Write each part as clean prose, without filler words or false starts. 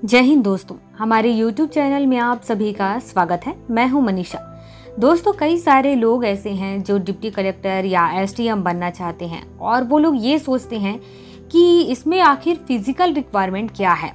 जय हिंद दोस्तों, हमारे YouTube चैनल में आप सभी का स्वागत है। मैं हूं मनीषा। दोस्तों, कई सारे लोग ऐसे हैं जो डिप्टी कलेक्टर या एसडीएम बनना चाहते हैं और वो लोग ये सोचते हैं कि इसमें आखिर फिजिकल रिक्वायरमेंट क्या है।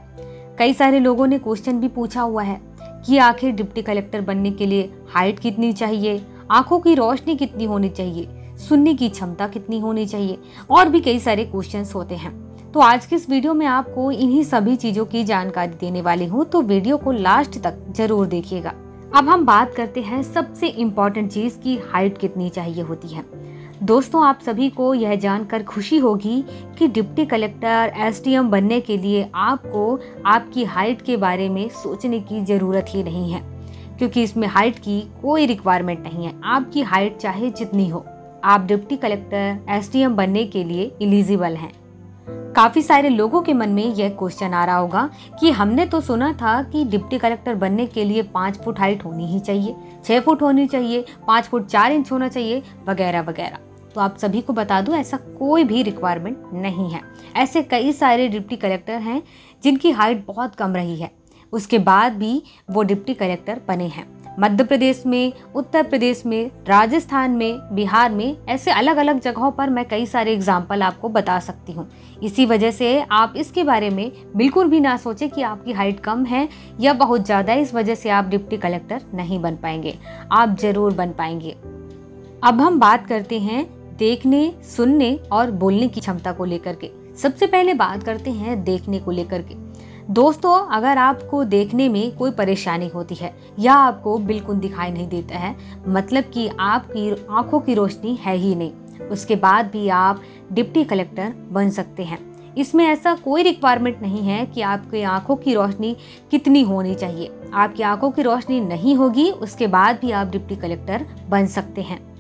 कई सारे लोगों ने क्वेश्चन भी पूछा हुआ है कि आखिर डिप्टी कलेक्टर बनने के लिए हाइट कितनी चाहिए, आंखों की रोशनी कितनी होनी चाहिए, सुनने की क्षमता कितनी होनी चाहिए और भी कई सारे क्वेश्चंस होते हैं। तो आज के इस वीडियो में आपको इन्हीं सभी चीजों की जानकारी देने वाली हूँ, तो वीडियो को लास्ट तक जरूर देखिएगा। अब हम बात करते हैं सबसे इम्पोर्टेंट चीज की हाइट कितनी चाहिए होती है। दोस्तों, आप सभी को यह जानकर खुशी होगी कि डिप्टी कलेक्टर एसडीएम बनने के लिए आपको आपकी हाइट के बारे में सोचने की जरूरत ही नहीं है, क्योंकि इसमें हाइट की कोई रिक्वायरमेंट नहीं है। आपकी हाइट चाहे जितनी हो, आप डिप्टी कलेक्टर एसडीएम बनने के लिए एलिजिबल हैं। काफी सारे लोगों के मन में यह क्वेश्चन आ रहा होगा कि हमने तो सुना था कि डिप्टी कलेक्टर बनने के लिए 5 फुट हाइट होनी ही चाहिए, 6 फुट होनी चाहिए, 5 फुट 4 इंच होना चाहिए, वगैरह वगैरह। तो आप सभी को बता दूं, ऐसा कोई भी रिक्वायरमेंट नहीं है। ऐसे कई सारे डिप्टी कलेक्टर हैं जिनकी हाइट बहुत कम रही है, उसके बाद भी वो डिप्टी कलेक्टर बने हैं। मध्य प्रदेश में, उत्तर प्रदेश में, राजस्थान में, बिहार में, ऐसे अलग अलग जगहों पर मैं कई सारे एग्जाम्पल आपको बता सकती हूँ। इसी वजह से आप इसके बारे में बिल्कुल भी ना सोचें कि आपकी हाइट कम है या बहुत ज़्यादा है, इस वजह से आप डिप्टी कलेक्टर नहीं बन पाएंगे। आप जरूर बन पाएंगे। अब हम बात करते हैं देखने, सुनने और बोलने की क्षमता को लेकर के। सबसे पहले बात करते हैं देखने को लेकर के। दोस्तों, अगर आपको देखने में कोई परेशानी होती है या आपको बिल्कुल दिखाई नहीं देता है, मतलब कि आपकी आंखों की रोशनी है ही नहीं, उसके बाद भी आप डिप्टी कलेक्टर बन सकते हैं। इसमें ऐसा कोई रिक्वायरमेंट नहीं है कि आपकी आंखों की रोशनी कितनी होनी चाहिए। आपकी आंखों की रोशनी नहीं होगी, उसके बाद भी आप डिप्टी कलेक्टर बन सकते हैं।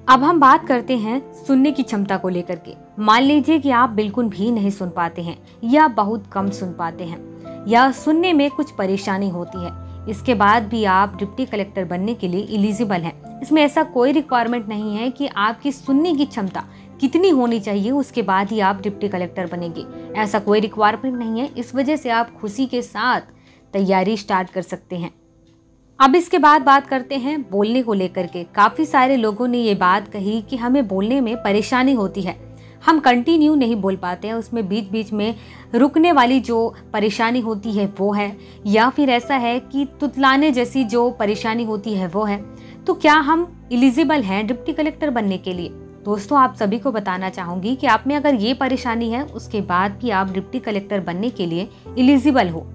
अब हम बात करते हैं सुनने की क्षमता को लेकर के। मान लीजिए कि आप बिल्कुल भी नहीं सुन पाते हैं या बहुत कम सुन पाते हैं या सुनने में कुछ परेशानी होती है, इसके बाद भी आप डिप्टी कलेक्टर बनने के लिए एलिजिबल हैं। इसमें ऐसा कोई रिक्वायरमेंट नहीं है कि आपकी सुनने की क्षमता कितनी होनी चाहिए, उसके बाद ही आप डिप्टी कलेक्टर बनेंगे। ऐसा कोई रिक्वायरमेंट नहीं है। इस वजह से आप खुशी के साथ तैयारी स्टार्ट कर सकते हैं। अब इसके बाद बात करते हैं बोलने को लेकर के। काफ़ी सारे लोगों ने ये बात कही कि हमें बोलने में परेशानी होती है, हम कंटिन्यू नहीं बोल पाते हैं, उसमें बीच बीच में रुकने वाली जो परेशानी होती है वो है, या फिर ऐसा है कि तुतलाने जैसी जो परेशानी होती है वो है। तो क्या हम एलिजिबल हैं डिप्टी कलेक्टर बनने के लिए? दोस्तों, आप सभी को बताना चाहूँगी कि आप में अगर ये परेशानी है, उसके बाद भी आप डिप्टी कलेक्टर बनने के लिए एलिजिबल हो।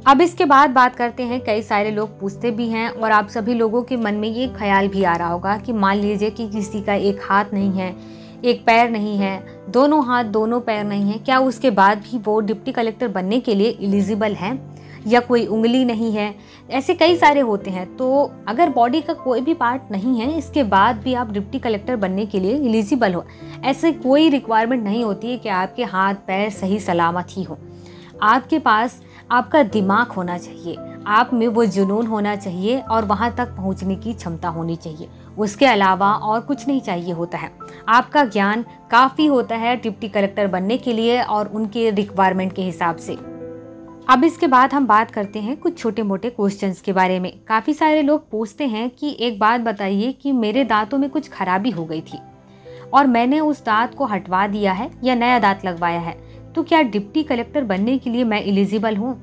अब इसके बाद बात करते हैं, कई सारे लोग पूछते भी हैं और आप सभी लोगों के मन में ये ख्याल भी आ रहा होगा कि मान लीजिए कि किसी का एक हाथ नहीं है, एक पैर नहीं है, दोनों हाथ दोनों पैर नहीं है, क्या उसके बाद भी वो डिप्टी कलेक्टर बनने के लिए एलिजिबल हैं? या कोई उंगली नहीं है, ऐसे कई सारे होते हैं। तो अगर बॉडी का कोई भी पार्ट नहीं है, इसके बाद भी आप डिप्टी कलेक्टर बनने के लिए एलिजिबल हो। ऐसे कोई रिक्वायरमेंट नहीं होती है कि आपके हाथ पैर सही सलामत ही हो। आपके पास आपका दिमाग होना चाहिए, आप में वो जुनून होना चाहिए और वहाँ तक पहुँचने की क्षमता होनी चाहिए। उसके अलावा और कुछ नहीं चाहिए होता है। आपका ज्ञान काफ़ी होता है डिप्टी कलेक्टर बनने के लिए और उनके रिक्वायरमेंट के हिसाब से। अब इसके बाद हम बात करते हैं कुछ छोटे मोटे क्वेश्चंस के बारे में। काफ़ी सारे लोग पूछते हैं कि एक बात बताइए कि मेरे दांतों में कुछ खराबी हो गई थी और मैंने उस दांत को हटवा दिया है या नया दांत लगवाया है, तो क्या डिप्टी कलेक्टर बनने के लिए मैं एलिजिबल हूँ?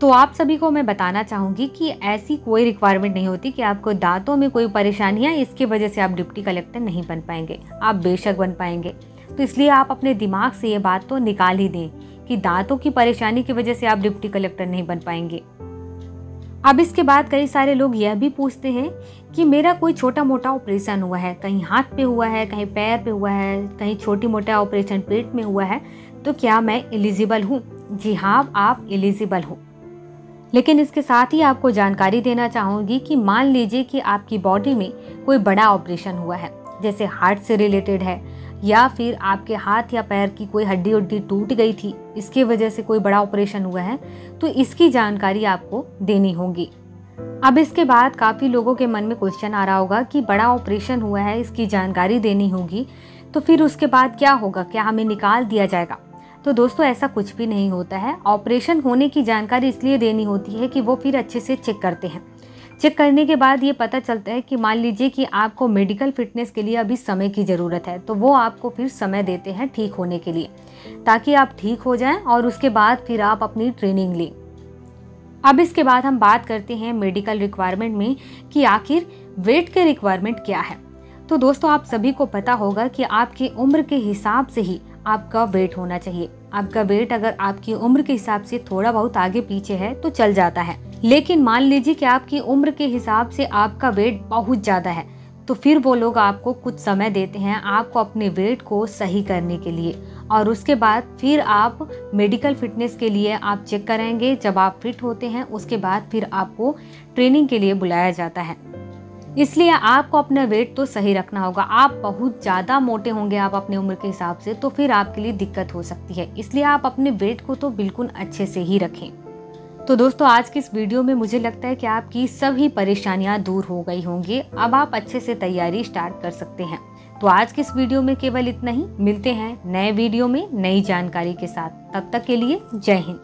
तो आप सभी को मैं बताना चाहूँगी कि ऐसी कोई रिक्वायरमेंट नहीं होती कि आपको दांतों में कोई परेशानी है, इसकी वजह से आप डिप्टी कलेक्टर नहीं बन पाएंगे। आप बेशक बन पाएंगे। तो इसलिए आप अपने दिमाग से ये बात तो निकाल ही दें कि दांतों की परेशानी की वजह से आप डिप्टी कलेक्टर नहीं बन पाएंगे। अब इसके बाद कई सारे लोग यह भी पूछते हैं कि मेरा कोई छोटा मोटा ऑपरेशन हुआ है, कहीं हाथ पे हुआ है, कहीं पैर पे हुआ है, कहीं छोटी मोटा ऑपरेशन पेट में हुआ है, तो क्या मैं एलिजिबल हूँ? जी हाँ, आप एलिजिबल हो। लेकिन इसके साथ ही आपको जानकारी देना चाहूँगी कि मान लीजिए कि आपकी बॉडी में कोई बड़ा ऑपरेशन हुआ है, जैसे हार्ट से रिलेटेड है, या फिर आपके हाथ या पैर की कोई हड्डी उड्डी टूट गई थी, इसके वजह से कोई बड़ा ऑपरेशन हुआ है, तो इसकी जानकारी आपको देनी होगी। अब इसके बाद काफ़ी लोगों के मन में क्वेश्चन आ रहा होगा कि बड़ा ऑपरेशन हुआ है, इसकी जानकारी देनी होगी, तो फिर उसके बाद क्या होगा? क्या हमें निकाल दिया जाएगा? तो दोस्तों ऐसा कुछ भी नहीं होता है। ऑपरेशन होने की जानकारी इसलिए देनी होती है कि वो फिर अच्छे से चेक करते हैं। चेक करने के बाद ये पता चलता है कि मान लीजिए कि आपको मेडिकल फिटनेस के लिए अभी समय की ज़रूरत है, तो वो आपको फिर समय देते हैं ठीक होने के लिए, ताकि आप ठीक हो जाएं और उसके बाद फिर आप अपनी ट्रेनिंग लें। अब इसके बाद हम बात करते हैं मेडिकल रिक्वायरमेंट में कि आखिर वेट के रिक्वायरमेंट क्या है। तो दोस्तों आप सभी को पता होगा कि आपकी उम्र के हिसाब से ही आपका वेट होना चाहिए। आपका वेट अगर आपकी उम्र के हिसाब से थोड़ा बहुत आगे पीछे है तो चल जाता है, लेकिन मान लीजिए कि आपकी उम्र के हिसाब से आपका वेट बहुत ज़्यादा है, तो फिर वो लोग आपको कुछ समय देते हैं आपको अपने वेट को सही करने के लिए, और उसके बाद फिर आप मेडिकल फिटनेस के लिए आप चेक कराएंगे। जब आप फिट होते हैं उसके बाद फिर आपको ट्रेनिंग के लिए बुलाया जाता है। इसलिए आपको अपना वेट तो सही रखना होगा। आप बहुत ज़्यादा मोटे होंगे आप अपने उम्र के हिसाब से, तो फिर आपके लिए दिक्कत हो सकती है। इसलिए आप अपने वेट को तो बिल्कुल अच्छे से ही रखें। तो दोस्तों आज की इस वीडियो में मुझे लगता है कि आपकी सभी परेशानियां दूर हो गई होंगी। अब आप अच्छे से तैयारी स्टार्ट कर सकते हैं। तो आज की इस वीडियो में केवल इतना ही। मिलते हैं नए वीडियो में नई जानकारी के साथ। तब तक के लिए जय हिंद।